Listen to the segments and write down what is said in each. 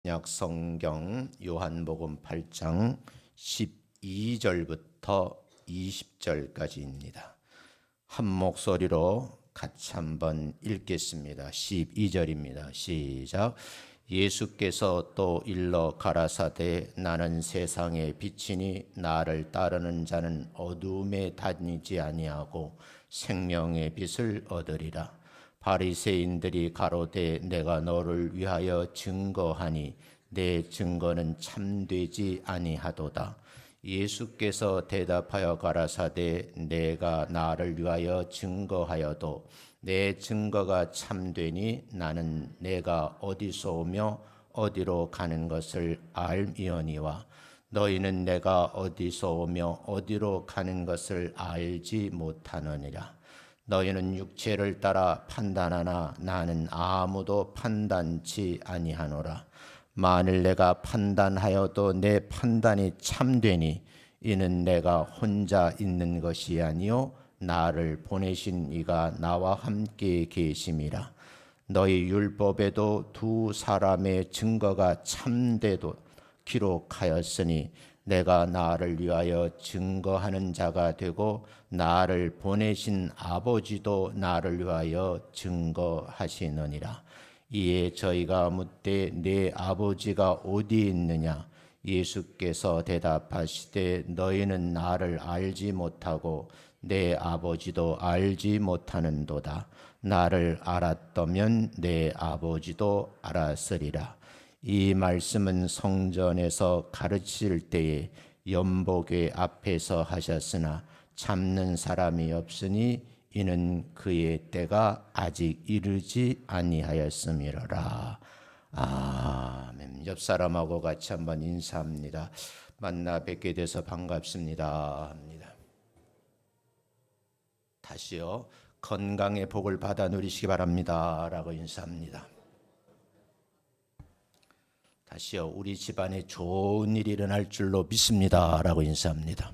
약 성경 요한복음 8장 12절부터 20절까지입니다. 한 목소리로 같이 한번 읽겠습니다. 12절입니다. 시작. 예수께서 또 일러 가라사대 나는 세상의 빛이니 나를 따르는 자는 어두움에 다니지 아니하고 생명의 빛을 얻으리라. 바리새인들이 가로되 내가 너를 위하여 증거하니 내 증거는 참되지 아니하도다. 예수께서 대답하여 가라사대 내가 나를 위하여 증거하여도 내 증거가 참되니 나는 내가 어디서 오며 어디로 가는 것을 알미오니와 너희는 내가 어디서 오며 어디로 가는 것을 알지 못하느니라. 너희는 육체를 따라 판단하나 나는 아무도 판단치 아니하노라. 만일 내가 판단하여도 내 판단이 참되니 이는 내가 혼자 있는 것이 아니요 나를 보내신 이가 나와 함께 계심이라. 너희 율법에도 두 사람의 증거가 참되도 기록하였으니 내가 나를 위하여 증거하는 자가 되고 나를 보내신 아버지도 나를 위하여 증거하시느니라. 이에 저희가 묻되 내 아버지가 어디 있느냐? 예수께서 대답하시되 너희는 나를 알지 못하고 내 아버지도 알지 못하는도다. 나를 알았다면 내 아버지도 알았으리라. 이 말씀은 성전에서 가르칠 때에 연복의 앞에서 하셨으나 참는 사람이 없으니 이는 그의 때가 아직 이르지 아니하였음이로라. 아멘. 옆 사람하고 같이 한번 인사합니다. 만나 뵙게 돼서 반갑습니다 합니다. 다시요. 건강의 복을 받아 누리시기 바랍니다 라고 인사합니다. 다시요. 우리 집안에 좋은 일이 일어날 줄로 믿습니다 라고 인사합니다.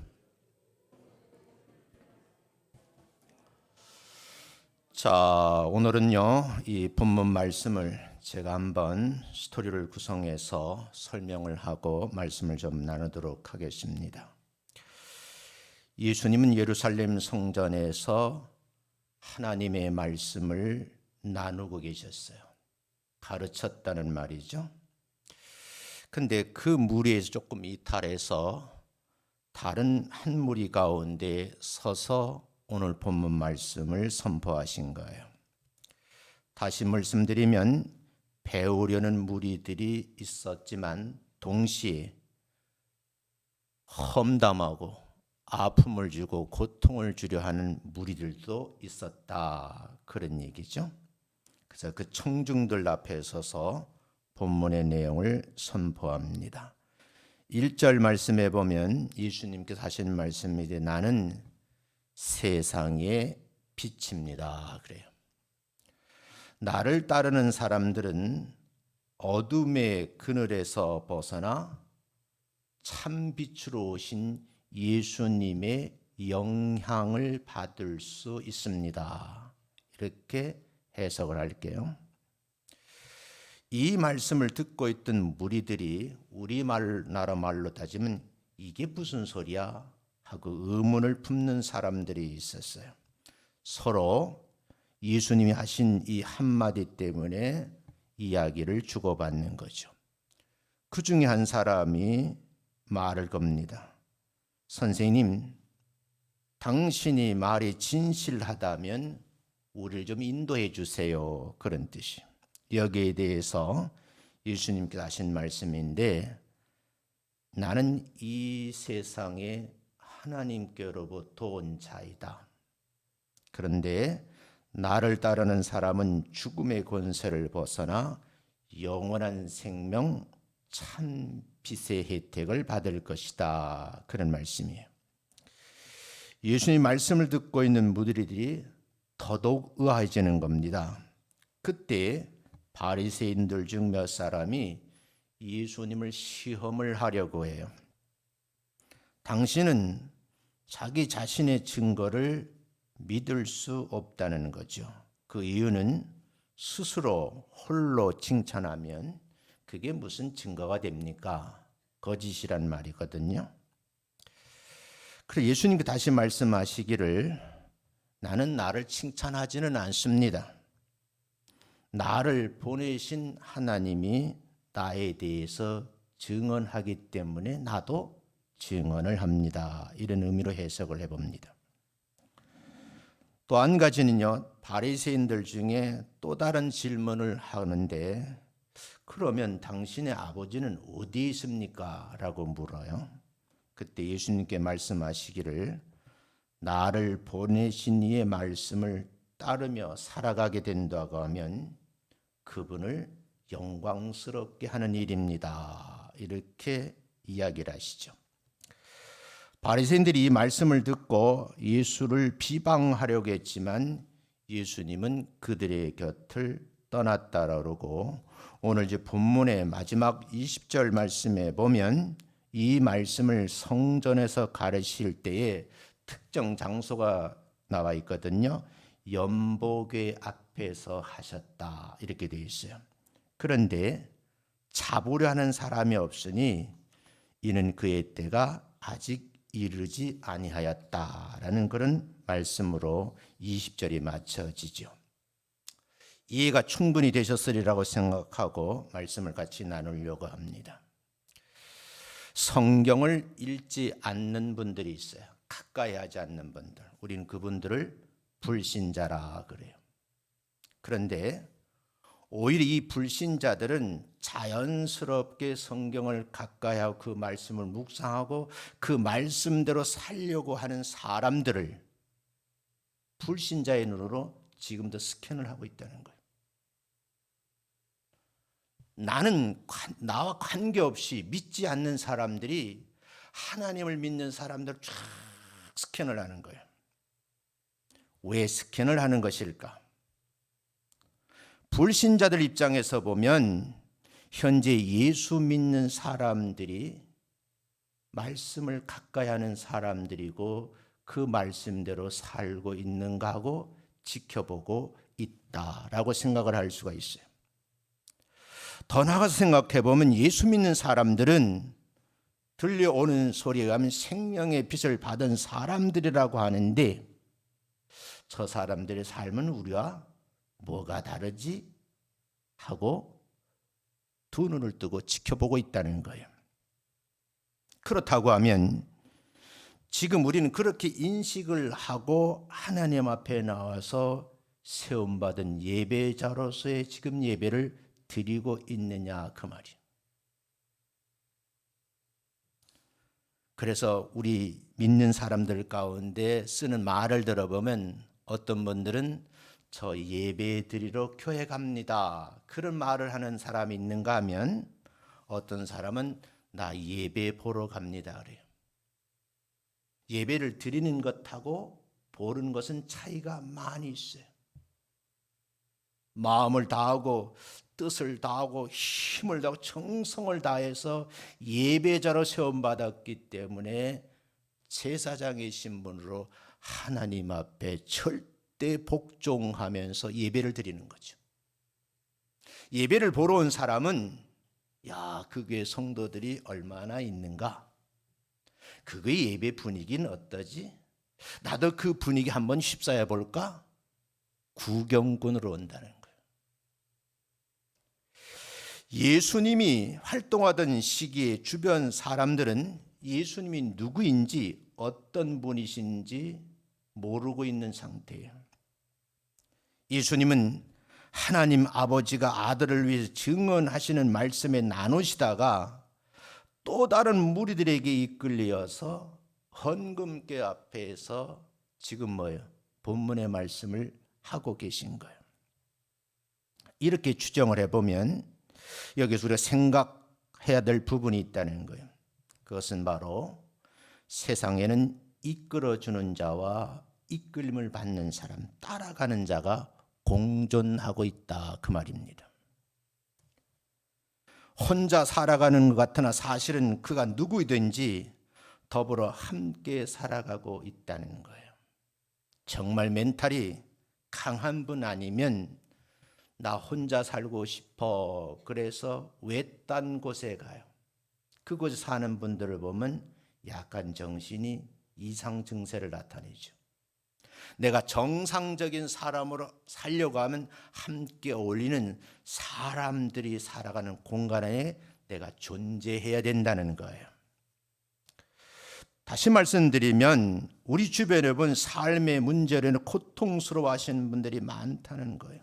자, 오늘은요, 이 본문 말씀을 제가 한번 스토리를 구성해서 설명을 하고 말씀을 좀 나누도록 하겠습니다. 예수님은 예루살렘 성전에서 하나님의 말씀을 나누고 계셨어요. 가르쳤다는 말이죠. 근데 그 무리에서 조금 이탈해서 다른 한 무리 가운데 서서 오늘 본문 말씀을 선포하신 거예요. 다시 말씀드리면 배우려는 무리들이 있었지만 동시에 험담하고 아픔을 주고 고통을 주려 하는 무리들도 있었다. 그런 얘기죠. 그래서 그 청중들 앞에 서서 본문의 내용을 선포합니다. 1절 말씀에 보면 예수님께서 하신 말씀인데 나는 세상의 빛입니다. 그래요. 나를 따르는 사람들은 어둠의 그늘에서 벗어나 참 빛으로 오신 예수님의 영향을 받을 수 있습니다. 이렇게 해석을 할게요. 이 말씀을 듣고 있던 무리들이 우리나라 말로 따지면 이게 무슨 소리야? 하고 의문을 품는 사람들이 있었어요. 서로 예수님이 하신 이 한마디 때문에 이야기를 주고받는 거죠. 그 중에 한 사람이 말을 겁니다. 선생님, 당신이 말이 진실하다면 우리를 좀 인도해 주세요. 그런 뜻이. 여기에 대해서 예수님께서 하신 말씀인데 나는 이 세상에 하나님께로부터 온 자이다. 그런데 나를 따르는 사람은 죽음의 권세를 벗어나 영원한 생명 참 빛의 혜택을 받을 것이다. 그런 말씀이에요. 예수님 말씀을 듣고 있는 무리들이 더더욱 의아해지는 겁니다. 그때 바리새인들 중 몇 사람이 예수님을 시험을 하려고 해요. 당신은 자기 자신의 증거를 믿을 수 없다는 거죠. 그 이유는 스스로 홀로 칭찬하면 그 그게 무슨 증거가 됩니까? 거짓이란 말이거든요. 그래서 예수님께 다시 말씀하시기를 나는 나를 칭찬하지는 않습니다. 나를 보내신 하나님이 나에 대해서 증언하기 때문에 나도 증언을 합니다. 이런 의미로 해석을 해봅니다. 또 한 가지는요, 바리새인들 중에 또 다른 질문을 하는데 그러면 당신의 아버지는 어디에 있습니까? 라고 물어요. 그때 예수님께 말씀하시기를 나를 보내신 이의 말씀을 따르며 살아가게 된다고 하면 그분을 영광스럽게 하는 일입니다. 이렇게 이야기를 하시죠. 바리새인들이 이 말씀을 듣고 예수를 비방하려고 했지만 예수님은 그들의 곁을 떠났다라고 그러고 오늘 이제 본문의 마지막 20절 말씀에 보면 이 말씀을 성전에서 가르칠 때에 특정 장소가 나와 있거든요. 연복궤 앞에서 하셨다 이렇게 되어 있어요. 그런데 잡으려 하는 사람이 없으니 이는 그의 때가 아직 이르지 아니하였다라는 그런 말씀으로 20절이 맞춰지죠. 이해가 충분히 되셨으리라고 생각하고 말씀을 같이 나누려고 합니다. 성경을 읽지 않는 분들이 있어요. 가까이 하지 않는 분들. 우리는 그분들을 불신자라 그래요. 그런데 오히려 이 불신자들은 자연스럽게 성경을 가까이 하고 그 말씀을 묵상하고 그 말씀대로 살려고 하는 사람들을 불신자의 눈으로 지금도 스캔을 하고 있다는 거예요. 나와 관계없이 믿지 않는 사람들이 하나님을 믿는 사람들을 쫙 스캔을 하는 거예요. 왜 스캔을 하는 것일까? 불신자들 입장에서 보면 현재 예수 믿는 사람들이 말씀을 가까이 하는 사람들이고 그 말씀대로 살고 있는가 하고 지켜보고 있다라고 생각을 할 수가 있어요. 더 나아가서 생각해 보면 예수 믿는 사람들은 들려오는 소리에 의하면 생명의 빛을 받은 사람들이라고 하는데 저 사람들의 삶은 우리와 뭐가 다르지? 하고 두 눈을 뜨고 지켜보고 있다는 거예요. 그렇다고 하면 지금 우리는 그렇게 인식을 하고 하나님 앞에 나와서 세움받은 예배자로서의 지금 예배를 드리고 있느냐 그 말이에요. 그래서 우리 믿는 사람들 가운데 쓰는 말을 들어보면 어떤 분들은 저 예배 드리러 교회 갑니다. 그런 말을 하는 사람이 있는가 하면 어떤 사람은 나 예배 보러 갑니다 그래요. 예배를 드리는 것하고 보는 것은 차이가 많이 있어요. 마음을 다하고 뜻을 다하고 힘을 다하고 정성을 다해서 예배자로 세움받았기 때문에 제사장의 신분으로 하나님 앞에 절대 복종하면서 예배를 드리는 거죠. 예배를 보러 온 사람은 야, 그 교회 성도들이 얼마나 있는가? 그 교회 예배 분위기는 어떠지? 나도 그 분위기 한번 휩싸여 볼까? 구경꾼으로 온다는 거예요. 예수님이 활동하던 시기에 주변 사람들은 예수님이 누구인지 어떤 분이신지 모르고 있는 상태예요. 예수님은 하나님 아버지가 아들을 위해서 증언하시는 말씀에 나누시다가 또 다른 무리들에게 이끌려서 헌금궤 앞에서 지금 뭐예요? 본문의 말씀을 하고 계신 거예요. 이렇게 추정을 해보면 여기서 우리가 생각해야 될 부분이 있다는 거예요. 그것은 바로 세상에는 이끌어주는 자와 이끌림을 받는 사람, 따라가는 자가 공존하고 있다 그 말입니다. 혼자 살아가는 것 같으나 사실은 그가 누구이든지 더불어 함께 살아가고 있다는 거예요. 정말 멘탈이 강한 분 아니면 나 혼자 살고 싶어. 그래서 외딴 곳에 가요. 그곳에 사는 분들을 보면 약간 정신이 이상 증세를 나타내죠. 내가 정상적인 사람으로 살려고 하면 함께 어울리는 사람들이 살아가는 공간 안에 내가 존재해야 된다는 거예요. 다시 말씀드리면 우리 주변에 본 삶의 문제로 고통스러워하시는 분들이 많다는 거예요.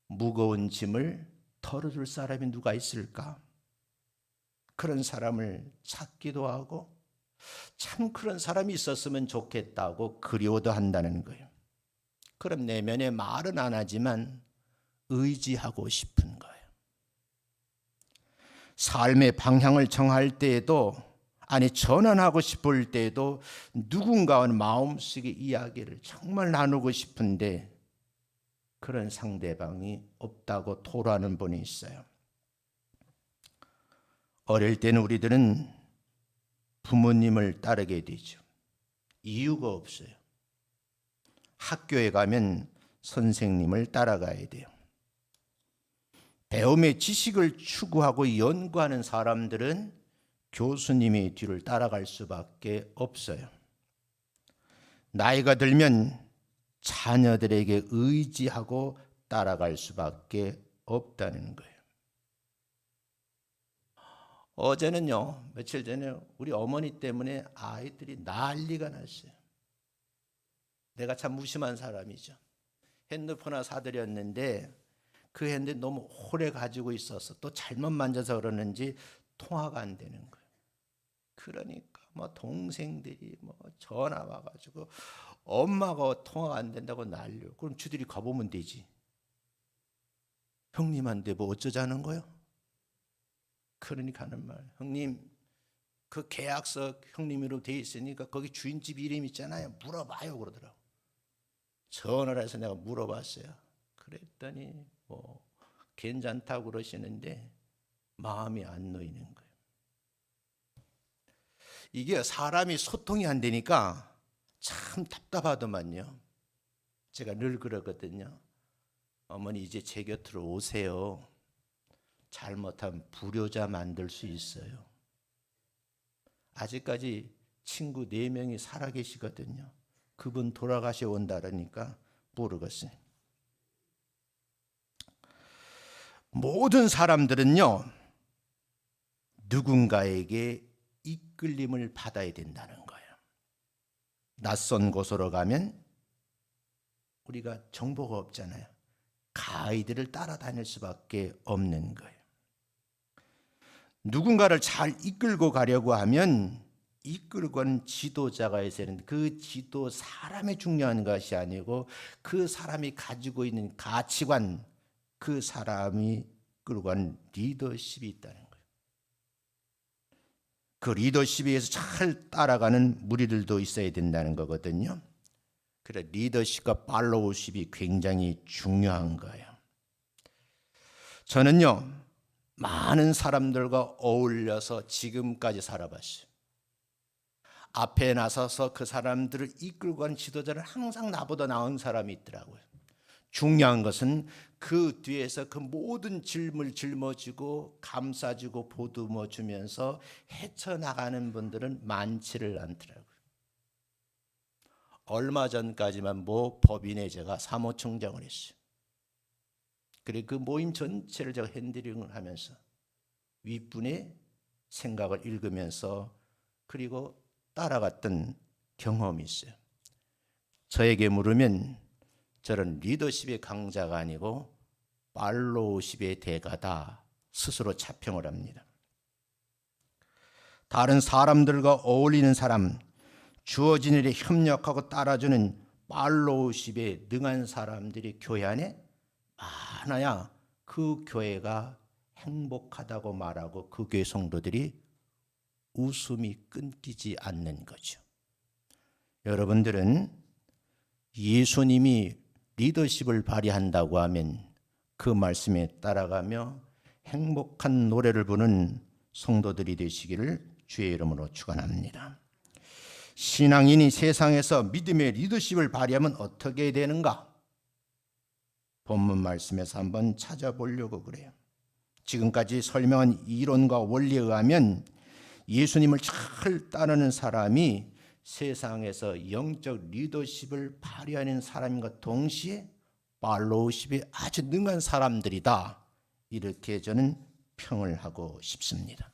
무거운 짐을 덜어줄 사람이 누가 있을까? 그런 사람을 찾기도 하고 참 그런 사람이 있었으면 좋겠다고 그리워도 한다는 거예요. 그럼 내면에 말은 안 하지만 의지하고 싶은 거예요. 삶의 방향을 정할 때에도 전환하고 싶을 때에도 누군가와 마음속의 이야기를 정말 나누고 싶은데 그런 상대방이 없다고 토로하는 분이 있어요. 어릴 때는 우리들은 부모님을 따르게 되죠. 이유가 없어요. 학교에 가면 선생님을 따라가야 돼요. 배움의 지식을 추구하고 연구하는 사람들은 교수님의 뒤를 따라갈 수밖에 없어요. 나이가 들면 자녀들에게 의지하고 따라갈 수밖에 없다는 거예요. 어제는요, 며칠 전에 우리 어머니 때문에 아이들이 난리가 났어요. 내가 참 무심한 사람이죠. 핸드폰 하나 사드렸는데 그 핸드폰 너무 오래 가지고 있어서 또 잘못 만져서 그러는지 통화가 안 되는 거예요. 그러니까 동생들이 전화 와가지고 엄마가 통화가 안 된다고 난리요. 그럼 주들이 가보면 되지. 형님한테 어쩌자는 거요? 그러니까 하는 말, 형님 그 계약서 형님으로 돼 있으니까 거기 주인집 이름 있잖아요. 물어봐요 그러더라고. 전화를 해서 내가 물어봤어요. 그랬더니 괜찮다고 그러시는데 마음이 안 놓이는 거예요. 이게 사람이 소통이 안 되니까 참 답답하더만요. 제가 늘 그러거든요. 어머니 이제 제 곁으로 오세요. 잘못하면 불효자 만들 수 있어요. 아직까지 친구 4명이 살아계시거든요. 그분 돌아가셔 온다니까 모르겠어요. 모든 사람들은요, 누군가에게 이끌림을 받아야 된다는 거예요. 낯선 곳으로 가면 우리가 정보가 없잖아요. 가이드를 따라다닐 수밖에 없는 거예요. 누군가를 잘 이끌고 가려고 하면 이끌고 가는 지도자가 있어야 되는데 그 지도 사람이 중요한 것이 아니고 그 사람이 가지고 있는 가치관, 그 사람이 이끌고 가는 리더십이 있다는 거예요. 그 리더십에 의해서 잘 따라가는 무리들도 있어야 된다는 거거든요. 그래 리더십과 팔로우십이 굉장히 중요한 거예요. 저는요, 많은 사람들과 어울려서 지금까지 살아봤어요. 앞에 나서서 그 사람들을 이끌고 간 지도자는 항상 나보다 나은 사람이 있더라고요. 중요한 것은 그 뒤에서 그 모든 짐을 짊어지고 감싸주고 보듬어 주면서 헤쳐나가는 분들은 많지를 않더라고요. 얼마 전까지만 법인에 제가 사무총장을 했어요. 그리고 그 모임 전체를 제가 핸들링을 하면서 윗분의 생각을 읽으면서 그리고 따라갔던 경험이 있어요. 저에게 물으면 저는 리더십의 강자가 아니고 팔로우십의 대가다 스스로 자평을 합니다. 다른 사람들과 어울리는 사람, 주어진 일에 협력하고 따라주는 팔로우십에 능한 사람들이 교회 안에 많아야 그 교회가 행복하다고 말하고 그 교회 성도들이 웃음이 끊기지 않는 거죠. 여러분들은 예수님이 리더십을 발휘한다고 하면 그 말씀에 따라가며 행복한 노래를 부르는 성도들이 되시기를 주의 이름으로 축원합니다. 신앙인이 세상에서 믿음의 리더십을 발휘하면 어떻게 되는가? 본문 말씀에서 한번 찾아보려고 그래요. 지금까지 설명한 이론과 원리에 의하면 예수님을 잘 따르는 사람이 세상에서 영적 리더십을 발휘하는 사람과 동시에 팔로우십에 아주 능한 사람들이다. 이렇게 저는 평을 하고 싶습니다.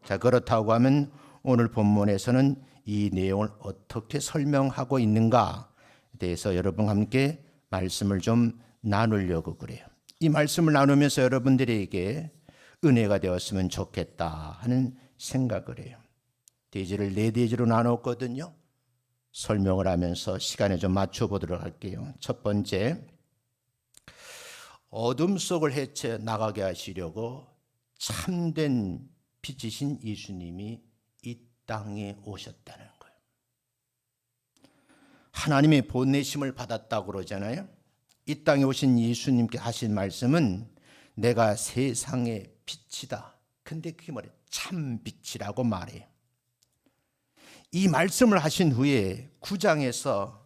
자, 그렇다고 하면 오늘 본문에서는 이 내용을 어떻게 설명하고 있는가에 대해서 여러분과 함께 말씀을 좀 나누려고 그래요. 이 말씀을 나누면서 여러분들에게 은혜가 되었으면 좋겠다 하는 생각을 해요. 대지를 4대지로 나눴거든요. 설명을 하면서 시간에 좀 맞춰보도록 할게요. 첫 번째, 어둠 속을 헤쳐 나가게 하시려고 참된 빛이신 예수님이 이 땅에 오셨다는 거예요. 하나님의 보내심을 받았다고 그러잖아요. 이 땅에 오신 예수님께 하신 말씀은 내가 세상의 빛이다. 근데 그게 뭐래요? 참 빛이라고 말해요. 이 말씀을 하신 후에 9장에서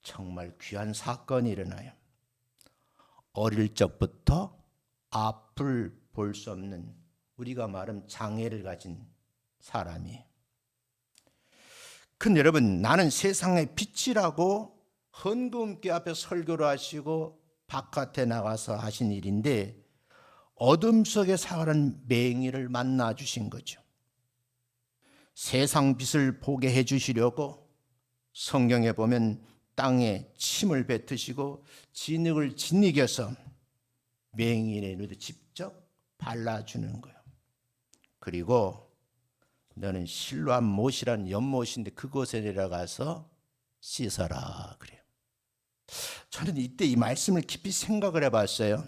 정말 귀한 사건이 일어나요. 어릴 적부터 앞을 볼 수 없는, 우리가 말하면 장애를 가진 사람이. 근데 여러분, 나는 세상의 빛이라고 헌금께 앞에 설교를 하시고 바깥에 나가서 하신 일인데 어둠 속에 사는 맹인을 만나 주신 거죠. 세상 빛을 보게 해 주시려고 성경에 보면 땅에 침을 뱉으시고 진흙을 짓이겨서 맹인의 눈에 직접 발라주는 거예요. 그리고 너는 실로암 못이라는 연못인데 그곳에 내려가서 씻어라 그래요. 저는 이때 이 말씀을 깊이 생각을 해봤어요.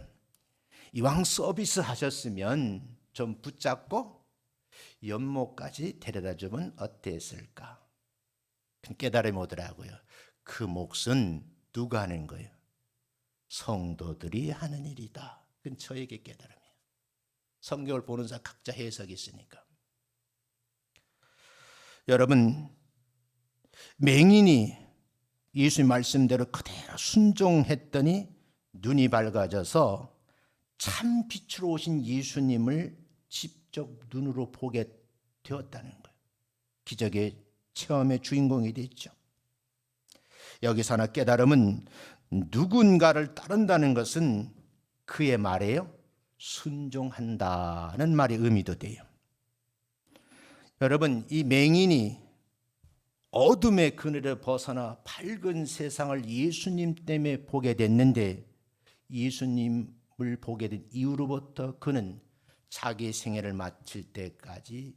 이왕 서비스 하셨으면 좀 붙잡고 연못까지 데려다 주면 어땠을까? 깨달음이 오더라고요. 그 몫은 누가 하는 거예요? 성도들이 하는 일이다. 그건 저에게 깨달음이에요. 성경을 보는 사람 각자 해석이 있으니까. 여러분, 맹인이 예수님 말씀대로 그대로 순종했더니 눈이 밝아져서 참 빛으로 오신 예수님을 직접 눈으로 보게 되었다는 거예요. 기적의 체험의 주인공이 됐죠. 여기서 하나 깨달음은 누군가를 따른다는 것은 그의 말에요 순종한다는 말의 의미도 돼요. 여러분, 이 맹인이 어둠의 그늘에 벗어나 밝은 세상을 예수님 때문에 보게 됐는데 예수님을 보게 된 이후로부터 그는 자기 생애를 마칠 때까지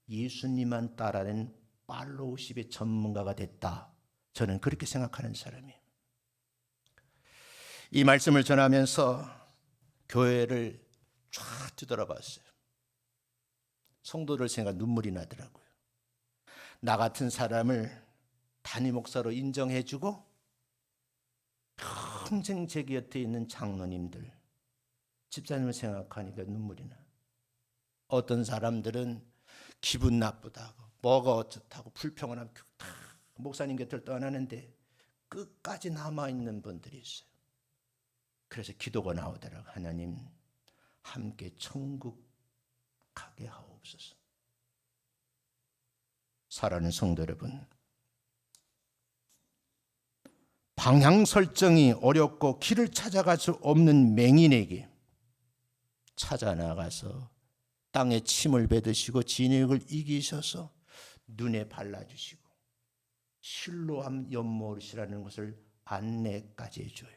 예수님만 따라하는 팔로우십의 전문가가 됐다. 저는 그렇게 생각하는 사람이에요. 이 말씀을 전하면서 교회를 쫙 뒤돌아봤어요. 성도들 생각 눈물이 나더라고요. 나 같은 사람을 담임 목사로 인정해주고 평생 제 곁에 있는 장로님들, 집사님을 생각하니까 눈물이 나. 어떤 사람들은 기분 나쁘다고 뭐가 어쩌다고 불평을 하면 다 목사님 곁을 떠나는데 끝까지 남아있는 분들이 있어요. 그래서 기도가 나오더라고요. 하나님 함께 천국 가게 하옵소서. 사랑하는 성도 여러분, 방향 설정이 어렵고 길을 찾아갈 수 없는 맹인에게 찾아 나가서 땅에 침을 뱉으시고 진흙을 이기셔서 눈에 발라주시고 실로암 연못이라는 것을 안내까지 해줘요.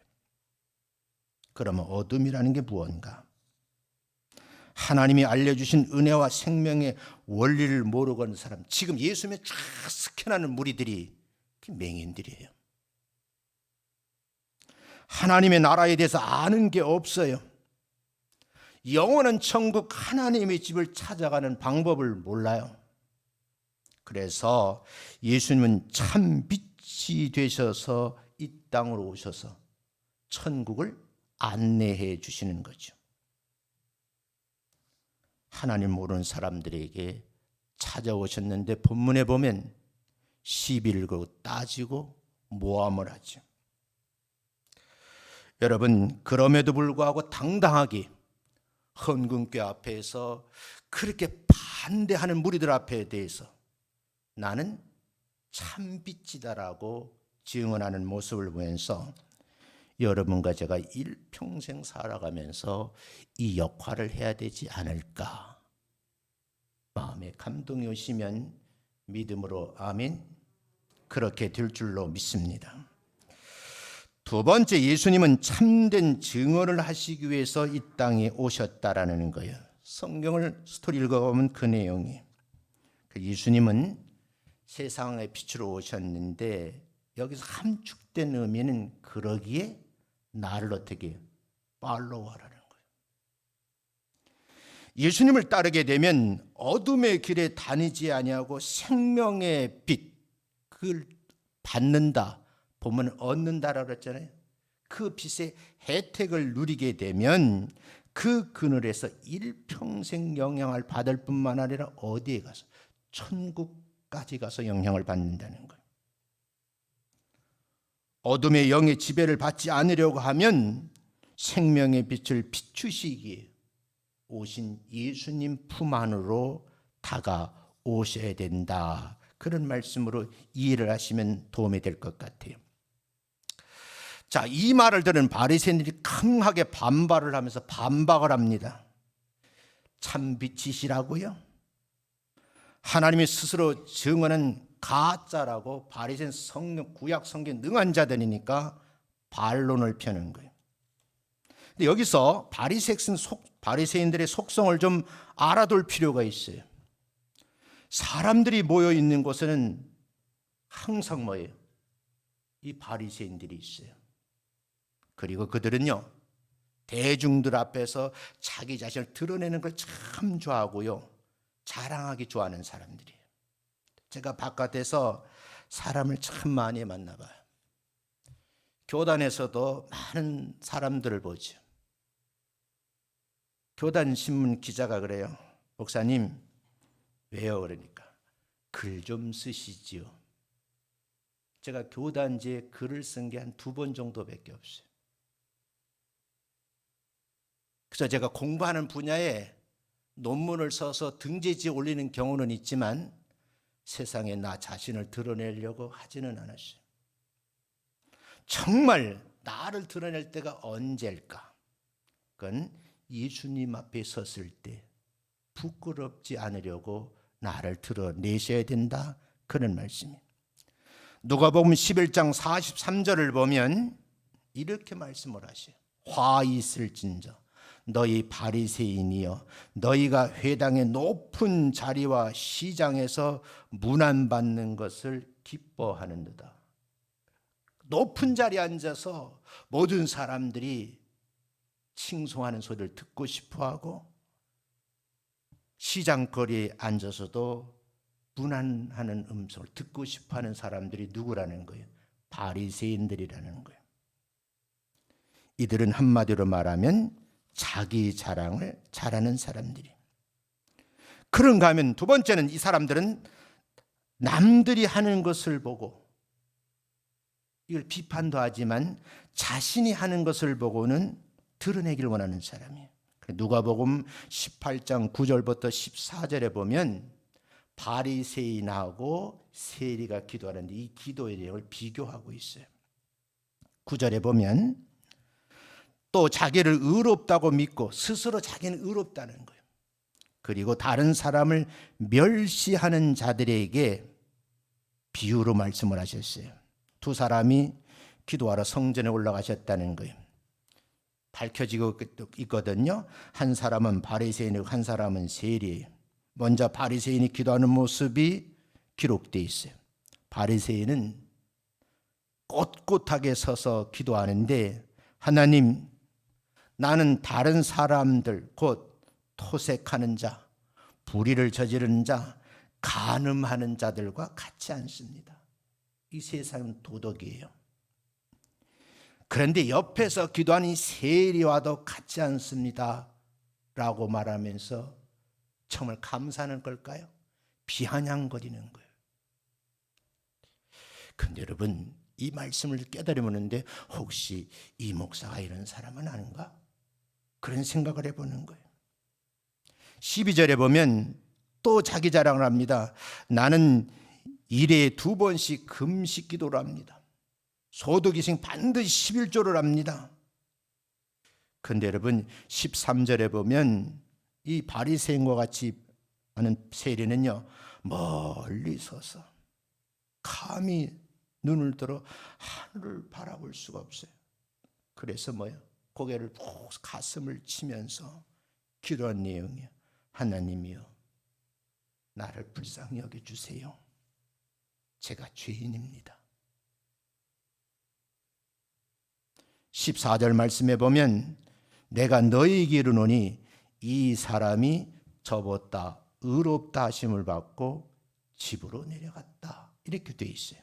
그러면 어둠이라는 게 무언가? 하나님이 알려주신 은혜와 생명의 원리를 모르고 있는 사람, 지금 예수님의 쫙 스캔하는 무리들이 맹인들이에요. 하나님의 나라에 대해서 아는 게 없어요. 영원한 천국 하나님의 집을 찾아가는 방법을 몰라요. 그래서 예수님은 참 빛이 되셔서 이 땅으로 오셔서 천국을 안내해 주시는 거죠. 하나님 모르는 사람들에게 찾아오셨는데 본문에 보면 시비를 걸고 따지고 모함을 하죠. 여러분, 그럼에도 불구하고 당당하게 헌금교 앞에서 그렇게 반대하는 무리들 앞에 대해서 나는 참빛이다라고 증언하는 모습을 보면서 여러분과 제가 일평생 살아가면서 이 역할을 해야 되지 않을까 마음에 감동이 오시면 믿음으로 아멘 그렇게 될 줄로 믿습니다. 두 번째, 예수님은 참된 증언을 하시기 위해서 이 땅에 오셨다라는 거예요. 성경을 스토리 읽어보면 그 내용이 예수님은 세상의 빛으로 오셨는데 여기서 함축된 의미는 그러기에 나를 어떻게 팔로우하라는 거예요. 예수님을 따르게 되면 어둠의 길에 다니지 아니하고 생명의 빛 그걸 받는다. 보면 얻는다라고 그랬잖아요. 그 빛의 혜택을 누리게 되면 그 그늘에서 일평생 영향을 받을 뿐만 아니라 어디에 가서 천국까지 가서 영향을 받는다는 거예요. 어둠의 영의 지배를 받지 않으려고 하면 생명의 빛을 비추시기에 오신 예수님 품 안으로 다가오셔야 된다. 그런 말씀으로 이해를 하시면 도움이 될 것 같아요. 자, 이 말을 들은 바리새인들이 강하게 반발을 하면서 반박을 합니다. 참 빛이시라고요? 하나님이 스스로 증언한 가짜라고 바리새인 성경 구약 성경 능한 자들이니까 반론을 펴는 거예요. 근데 여기서 바리새인들의 속성을 좀 알아둘 필요가 있어요. 사람들이 모여 있는 곳에는 항상 뭐예요? 이 바리새인들이 있어요. 그리고 그들은요, 대중들 앞에서 자기 자신을 드러내는 걸 참 좋아하고요, 자랑하기 좋아하는 사람들이에요. 제가 바깥에서 사람을 참 많이 만나봐요. 교단에서도 많은 사람들을 보죠. 교단 신문 기자가 그래요. 목사님, 왜요? 그러니까 글 좀 쓰시지요. 제가 교단지에 글을 쓴 게 한 2번 정도밖에 없어요. 그래서 제가 공부하는 분야에 논문을 써서 등재지에 올리는 경우는 있지만 세상에 나 자신을 드러내려고 하지는 않았어요. 정말 나를 드러낼 때가 언제일까? 그건 예수님 앞에 섰을 때 부끄럽지 않으려고 나를 드러내셔야 된다. 그런 말씀이에요. 누가복음 11장 43절을 보면 이렇게 말씀을 하셔요. 화 있을진저 너희 바리새인이여 너희가 회당의 높은 자리와 시장에서 문안받는 것을 기뻐하는도다. 높은 자리에 앉아서 모든 사람들이 칭송하는 소리를 듣고 싶어하고 시장거리에 앉아서도 문안하는 음성을 듣고 싶어하는 사람들이 누구라는 거예요? 바리새인들이라는 거예요. 이들은 한마디로 말하면 자기 자랑을 잘하는 사람들이. 그런가 하면 두 번째는 이 사람들은 남들이 하는 것을 보고 이걸 비판도 하지만 자신이 하는 것을 보고는 드러내기를 원하는 사람이에요. 누가복음 18장 9절부터 14절에 보면 바리새인하고 세리가 기도하는데 이 기도의 내용을 비교하고 있어요. 9절에 보면 또 자기를 의롭다고 믿고 스스로 자기는 의롭다는 거예요. 그리고 다른 사람을 멸시하는 자들에게 비유로 말씀을 하셨어요. 두 사람이 기도하러 성전에 올라가셨다는 거예요. 밝혀지고 있거든요. 한 사람은 바리새인이고 한 사람은 세리예요. 먼저 바리새인이 기도하는 모습이 기록되어 있어요. 바리새인은 꼿꼿하게 서서 기도하는데 하나님, 나는 다른 사람들 곧 토색하는 자, 불의를 저지르는 자, 간음하는 자들과 같지 않습니다. 이 세상은 도덕이에요. 그런데 옆에서 기도하는 세리와도 같지 않습니다 라고 말하면서 정말 감사하는 걸까요? 비아냥거리는 거예요. 그런데 여러분, 이 말씀을 깨달으면데 혹시 이 목사가 이런 사람은 아닌가? 그런 생각을 해보는 거예요. 12절에 보면 또 자기 자랑을 합니다. 나는 일에 2번씩 금식 기도를 합니다. 소득이생 반드시 11조를 합니다. 그런데 여러분 13절에 보면 이 바리새인과 같이 하는 세리는요, 멀리 서서 감히 눈을 들어 하늘을 바라볼 수가 없어요. 그래서 고개를 푹 가슴을 치면서 기도한 내용이에요. 하나님이여, 나를 불쌍히 여겨주세요. 제가 죄인입니다. 14절 말씀에 보면 내가 너희에게 이르노니 이 사람이 접었다 의롭다 하심을 받고 집으로 내려갔다, 이렇게 되어 있어요.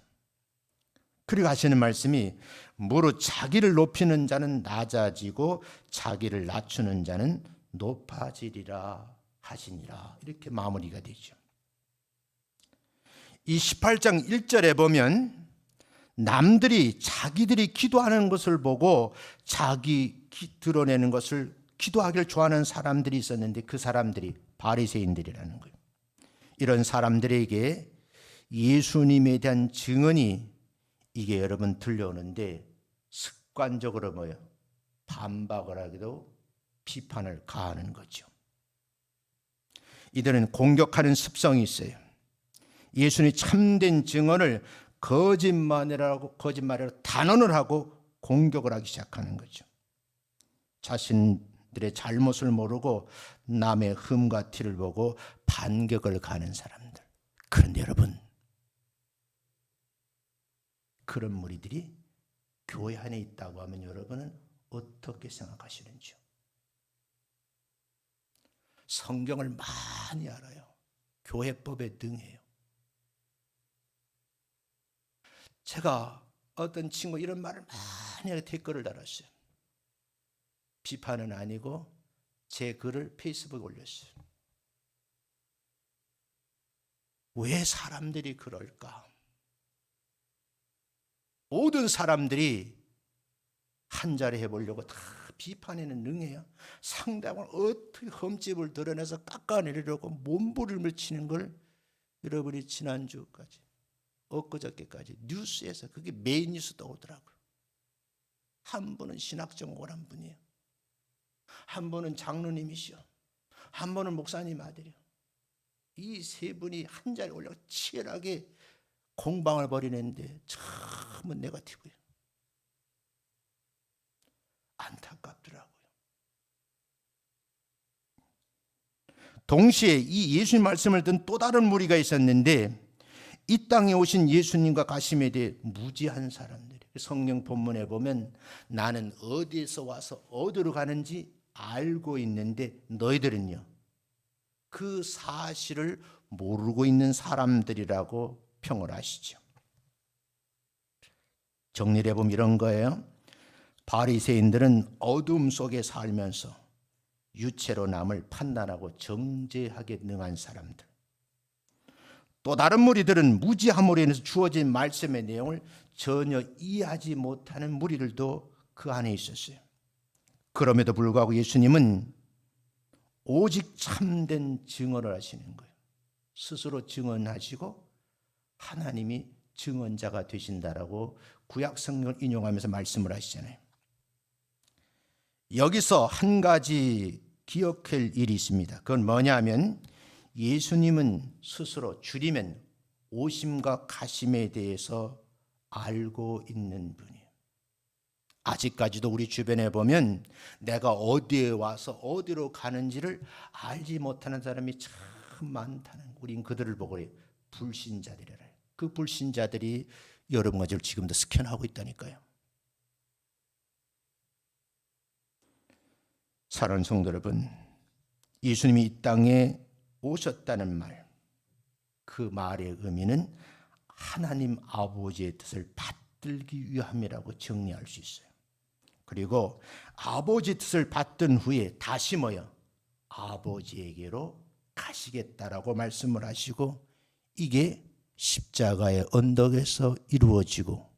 그리고 하시는 말씀이 무릇 자기를 높이는 자는 낮아지고 자기를 낮추는 자는 높아지리라 하시니라, 이렇게 마무리가 되죠. 이 18장 1절에 보면 남들이 자기들이 기도하는 것을 보고 자기 드러내는 것을 기도하기를 좋아하는 사람들이 있었는데 그 사람들이 바리새인들이라는 거예요. 이런 사람들에게 예수님에 대한 증언이 이게 여러분 들려오는데 습관적으로 반박을 하기도 비판을 가하는 거죠. 이들은 공격하는 습성이 있어요. 예수님이 참된 증언을 거짓말이라고 단언을 하고 공격을 하기 시작하는 거죠. 자신들의 잘못을 모르고 남의 흠과 티를 보고 반격을 가는 사람들. 그런데 여러분, 그런 무리들이 교회 안에 있다고 하면 여러분은 어떻게 생각하시는지요? 성경을 많이 알아요. 교회법에 능해요. 제가 어떤 친구 이런 말을 많이 하고 댓글을 달았어요. 비판은 아니고 제 글을 페이스북에 올렸어요. 왜 사람들이 그럴까? 모든 사람들이 한 자리 해보려고 다 비판에는 능해요. 상대방을 어떻게 흠집을 드러내서 깎아내리려고 몸부림을 치는 걸 여러분이 지난주까지 엊그저께까지 뉴스에서 그게 메인 뉴스도 오더라고요. 한 분은 신학 전공을 한 분이에요. 한 분은 장로님이시요. 한 분은 목사님 아들이요. 이 세 분이 한 자리에 올라가 치열하게 공방을 벌이는데 참 네거티브예요. 안타깝더라고요. 동시에 이 예수님 말씀을 듣는 또 다른 무리가 있었는데 이 땅에 오신 예수님과 가심에 대해 무지한 사람들이, 성경 본문에 보면 나는 어디에서 와서 어디로 가는지 알고 있는데 너희들은요 그 사실을 모르고 있는 사람들이라고 평을 하시죠. 정리를 해보면 이런 거예요. 바리새인들은 어둠 속에 살면서 유체로 남을 판단하고 정죄하게 능한 사람들. 또 다른 무리들은 무지함으로 인해서 주어진 말씀의 내용을 전혀 이해하지 못하는 무리들도 그 안에 있었어요. 그럼에도 불구하고 예수님은 오직 참된 증언을 하시는 거예요. 스스로 증언하시고 하나님이 증언자가 되신다라고 구약 성경을 인용하면서 말씀을 하시잖아요. 여기서 한 가지 기억할 일이 있습니다. 그건 뭐냐면 예수님은 스스로 줄이면 오심과 가심에 대해서 알고 있는 분이에요. 아직까지도 우리 주변에 보면 내가 어디에 와서 어디로 가는지를 알지 못하는 사람이 참 많다는 거예요. 우린 그들을 보고 불신자들이라 해요. 그 불신자들이 여러분과 저를 지금도 스캔하고 있다니까요. 사랑하는 성도 여러분, 예수님이 이 땅에 오셨다는 말, 그 말의 의미는 하나님 아버지의 뜻을 받들기 위함이라고 정리할 수 있어요. 그리고 아버지 뜻을 받든 후에 다시 아버지에게로 가시겠다라고 말씀을 하시고 이게 십자가의 언덕에서 이루어지고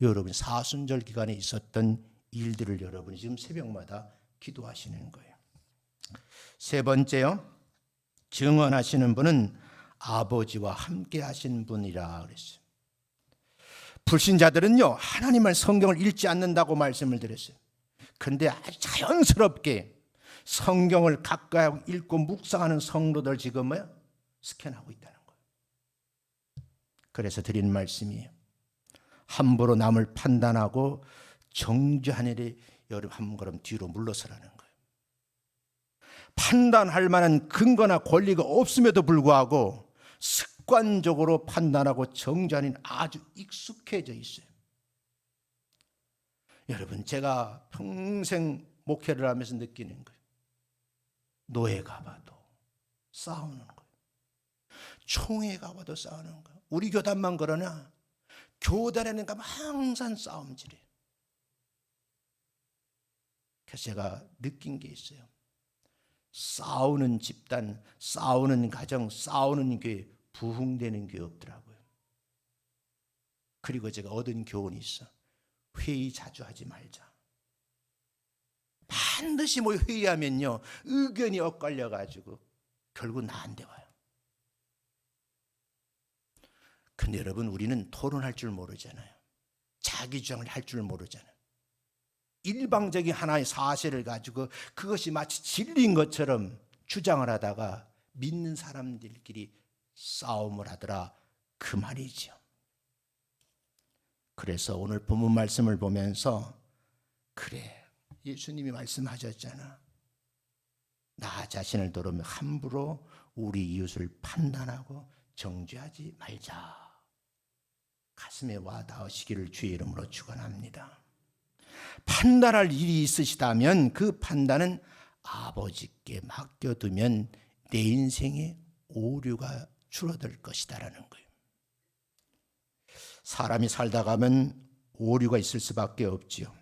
여러분 사순절 기간에 있었던 일들을 여러분이 지금 새벽마다 기도하시는 거예요. 세 번째요, 증언하시는 분은 아버지와 함께 하신 분이라 그랬어요. 불신자들은요, 하나님의 성경을 읽지 않는다고 말씀을 드렸어요. 그런데 아주 자연스럽게 성경을 가까이 읽고 묵상하는 성도들 지금 스캔하고 있다는 거예요. 그래서 드리는 말씀이에요. 함부로 남을 판단하고 정죄하는 여러분 한 걸음 뒤로 물러서라는 거예요. 판단할 만한 근거나 권리가 없음에도 불구하고 습관적으로 판단하고 정죄하는 아주 익숙해져 있어요. 여러분, 제가 평생 목회를 하면서 느끼는 거예요. 노예 가봐도 싸우는 거예요. 총회 가봐도 싸우는 거예요. 우리 교단만 그러나 교단에는 가면 항상 싸움질이에요. 그래서 제가 느낀 게 있어요. 싸우는 집단, 싸우는 가정, 싸우는 교회, 부흥되는 교회 없더라고요. 그리고 제가 얻은 교훈이 있어. 회의 자주 하지 말자. 반드시 회의하면요, 의견이 엇갈려 가지고 결국 나한테 와요. 근데 여러분, 우리는 토론할 줄 모르잖아요. 자기 주장을 할 줄 모르잖아요. 일방적인 하나의 사실을 가지고 그것이 마치 진리인 것처럼 주장을 하다가 믿는 사람들끼리 싸움을 하더라, 그 말이죠. 그래서 오늘 본문 말씀을 보면서, 그래, 예수님이 말씀하셨잖아. 나 자신을 돌보며 함부로 우리 이웃을 판단하고 정죄하지 말자. 가슴에 와 닿으시기를 주의 이름으로 축원합니다. 판단할 일이 있으시다면 그 판단은 아버지께 맡겨두면 내 인생에 오류가 줄어들 것이다라는 거예요. 사람이 살다 가면 오류가 있을 수밖에 없지요.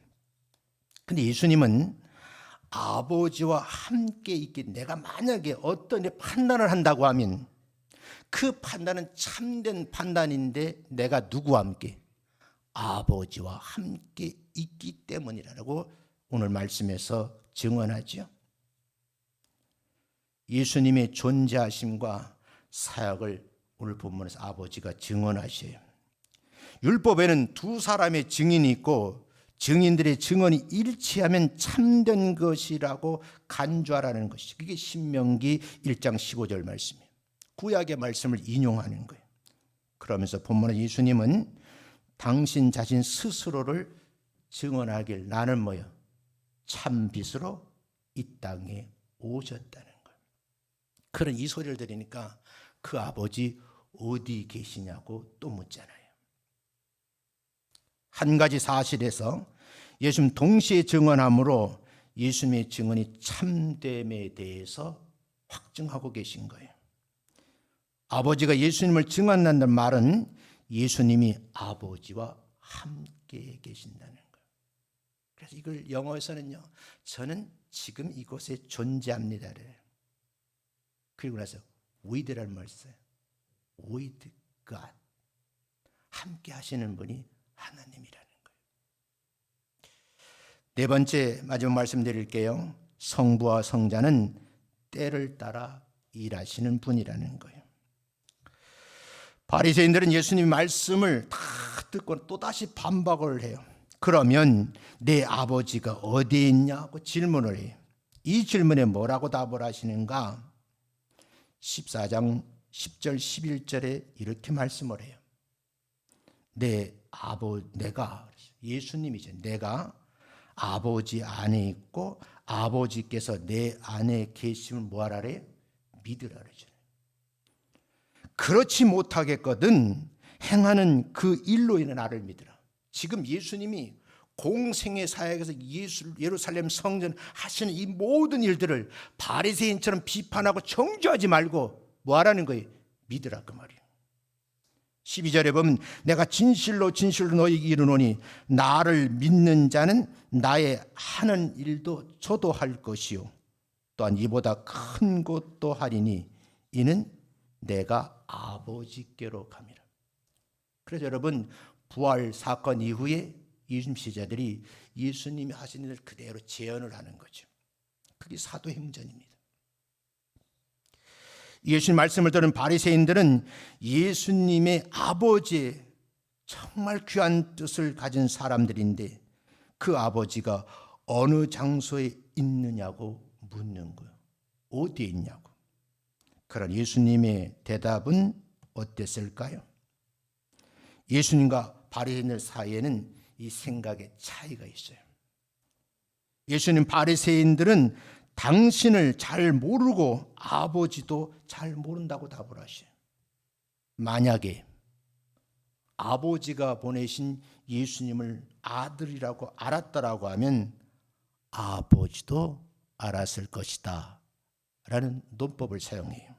근데 예수님은 아버지와 함께 있기, 내가 만약에 어떤 판단을 한다고 하면 그 판단은 참된 판단인데 내가 누구와 함께? 아버지와 함께 있기 때문이라고 오늘 말씀에서 증언하죠. 예수님의 존재하심과 사역을 오늘 본문에서 아버지가 증언하셔요. 율법에는 두 사람의 증인이 있고 증인들의 증언이 일치하면 참된 것이라고 간주하라는 것이죠. 그게 신명기 1장 15절 말씀이에요. 구약의 말씀을 인용하는 거예요. 그러면서 본문에 예수님은 당신 자신 스스로를 증언하길, 나는 참 빛으로 이 땅에 오셨다는 거예요. 그런 이 소리를 들으니까 그 아버지 어디 계시냐고 또 묻잖아요. 한 가지 사실에서 예수님 동시에 증언함으로 예수님의 증언이 참됨에 대해서 확증하고 계신 거예요. 아버지가 예수님을 증언한다는 말은 예수님이 아버지와 함께 계신다는 거예요. 그래서 이걸 영어에서는요, 저는 지금 이곳에 존재합니다. 그리고 나서 with라는 말을 써요. with God. 함께 하시는 분이 하나님이라는 거예요. 네 번째, 마지막 말씀드릴게요. 성부와 성자는 때를 따라 일하시는 분이라는 거예요. 바리새인들은 예수님 말씀을 다 듣고 또다시 반박을 해요. 그러면 내 아버지가 어디에 있냐고 질문을 해요. 이 질문에 뭐라고 답을 하시는가? 14장 10절 11절에 이렇게 말씀을 해요. 내가, 예수님이죠. 내가 아버지 안에 있고 아버지께서 내 안에 계심을 뭐하라래요? 믿으라 그러죠. 그렇지 못하겠거든 행하는 그 일로 인해 나를 믿으라. 지금 예수님이 공생의 사역에서 예루살렘 성전 하시는 이 모든 일들을 바리새인처럼 비판하고 정죄하지 말고 뭐하라는 거예요? 믿으라, 그 말이에요. 12절에 보면 내가 진실로 진실로 너희에게 이르노니 나를 믿는 자는 나의 하는 일도 저도 할 것이요 또한 이보다 큰 것도 하리니 이는 내가 아버지께로 감이라. 그래서 여러분, 부활 사건 이후에 이순신자들이 예수님이 하신 일을 그대로 재현을 하는 거죠. 그게 사도행전입니다. 예수님 말씀을 들은 바리새인들은 예수님의 아버지의 정말 귀한 뜻을 가진 사람들인데 그 아버지가 어느 장소에 있느냐고 묻는 거예요. 어디에 있냐고. 그런 예수님의 대답은 어땠을까요? 예수님과 바리새인들 사이에는 이 생각의 차이가 있어요. 예수님 바리새인들은 당신을 잘 모르고 아버지도 잘 모른다고 답을 하셔요. 만약에 아버지가 보내신 예수님을 아들이라고 알았다라고 하면 아버지도 알았을 것이다 라는 논법을 사용해요.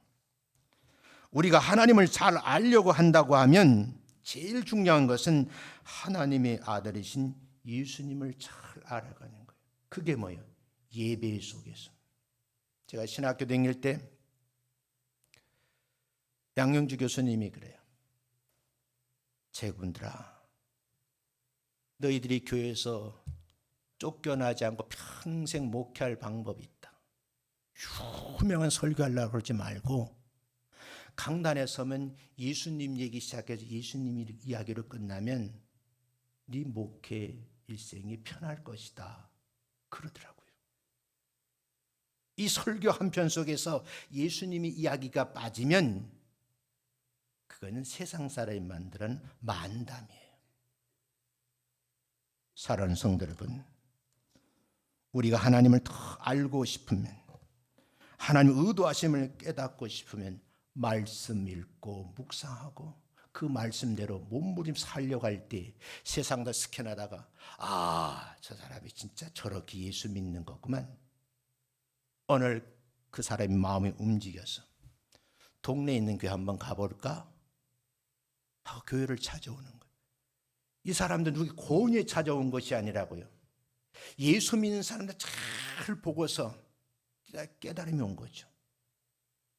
우리가 하나님을 잘 알려고 한다고 하면 제일 중요한 것은 하나님의 아들이신 예수님을 잘 알아가는 거예요. 그게 뭐예요? 예배 속에서. 제가 신학교 다닐 때 양영주 교수님이 그래요. 제군들아, 너희들이 교회에서 쫓겨나지 않고 평생 목회할 방법이 있다. 유명한 설교하려고 그러지 말고 강단에 서면 예수님 얘기 시작해서 예수님 이야기로 끝나면 네 목회 일생이 편할 것이다 그러더라고요. 이 설교 한 편 속에서 예수님의 이야기가 빠지면 그거는 세상 사람이 만드는 만담이에요. 사랑하는 성도 여러분, 우리가 하나님을 더 알고 싶으면, 하나님 의도하심을 깨닫고 싶으면 말씀 읽고 묵상하고 그 말씀대로 몸부림 살려갈 때 세상 다 스캔하다가 저 사람이 진짜 저렇게 예수 믿는 거구만. 오늘 그 사람이 마음이 움직여서 동네에 있는 교회 한번 가볼까 하고 교회를 찾아오는 거예요. 이 사람들 누구 고은에 찾아온 것이 아니라고요. 예수 믿는 사람들 잘 보고서 깨달음이 온 거죠.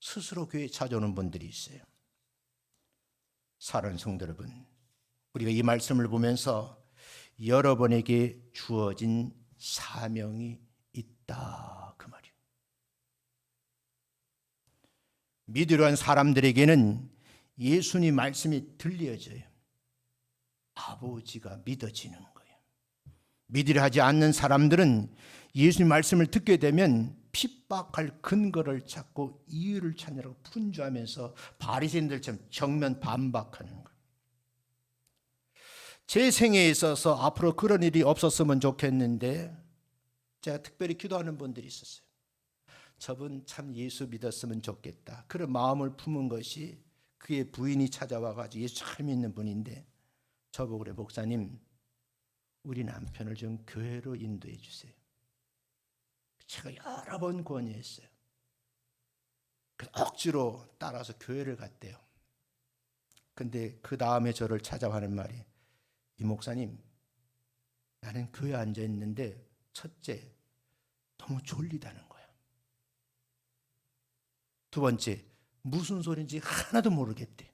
스스로 교회에 찾아오는 분들이 있어요. 사랑하는 성도 여러분, 우리가 이 말씀을 보면서 여러분에게 주어진 사명이 있다 그 말이에요. 믿으려 한 사람들에게는 예수님 말씀이 들려져요. 아버지가 믿어지는 거예요. 믿으려 하지 않는 사람들은 예수님 말씀을 듣게 되면 핍박할 근거를 찾고 이유를 찾느라고 분주하면서 바리새인들처럼 정면 반박하는 거예요. 제 생애에 있어서 앞으로 그런 일이 없었으면 좋겠는데 제가 특별히 기도하는 분들이 있었어요. 저분 참 예수 믿었으면 좋겠다. 그런 마음을 품은 것이 그의 부인이 찾아와가지고 예수 잘 믿는 분인데 저보고 그래, 목사님 우리 남편을 좀 교회로 인도해 주세요. 제가 여러 번 권유했어요. 그래서 억지로 따라서 교회를 갔대요. 근데 그 다음에 저를 찾아와는 말이, 이 목사님 나는 교회에 앉아 있는데 첫째 너무 졸리다는 거야. 두 번째 무슨 소리인지 하나도 모르겠대.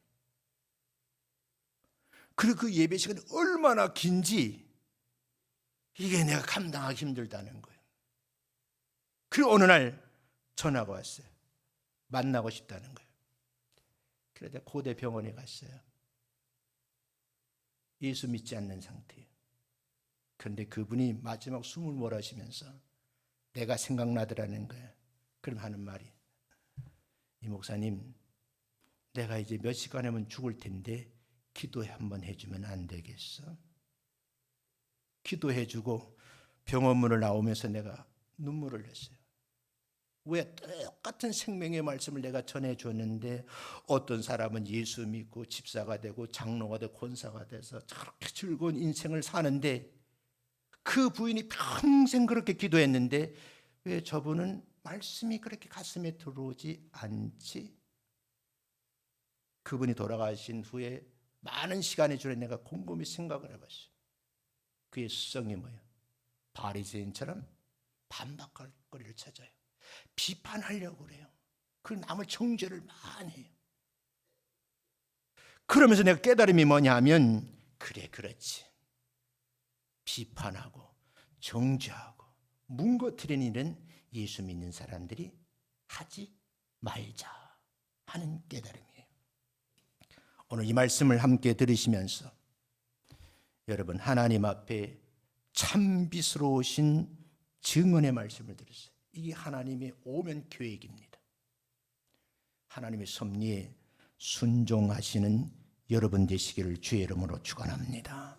그리고 그 예배 시간이 얼마나 긴지 이게 내가 감당하기 힘들다는 거예요. 그리고 어느 날 전화가 왔어요. 만나고 싶다는 거예요. 그래서 고대 병원에 갔어요. 예수 믿지 않는 상태예요. 그런데 그분이 마지막 숨을 몰아쉬면서 내가 생각나더라는 거예요. 그럼 하는 말이, 이 목사님 내가 이제 몇 시간 하면 죽을 텐데 기도해 한번 해주면 안 되겠어? 기도해주고 병원문을 나오면서 내가 눈물을 냈어요. 왜 똑같은 생명의 말씀을 내가 전해줬는데 어떤 사람은 예수 믿고 집사가 되고 장로가 되고 권사가 돼서 저렇게 즐거운 인생을 사는데 그 부인이 평생 그렇게 기도했는데 왜 저분은 말씀이 그렇게 가슴에 들어오지 않지? 그분이 돌아가신 후에 많은 시간이 지나 내가 곰곰이 생각을 해봤어요. 그의 수성이 뭐예요? 바리새인처럼 반박할 거리를 찾아요. 비판하려고 그래요. 그 남을 정죄를 많이 해요. 그러면서 내가 깨달음이 뭐냐 하면 그래 그렇지. 비판하고 정죄하고 뭉거뜨리는 일은 예수 믿는 사람들이 하지 말자 하는 깨달음이에요. 오늘 이 말씀을 함께 들으시면서 여러분 하나님 앞에 참비스러우신 증언의 말씀을 들으세요. 이게 하나님의 오면 계획입니다. 하나님의 섭리에 순종하시는 여러분 되시기를 주의 이름으로 축원합니다.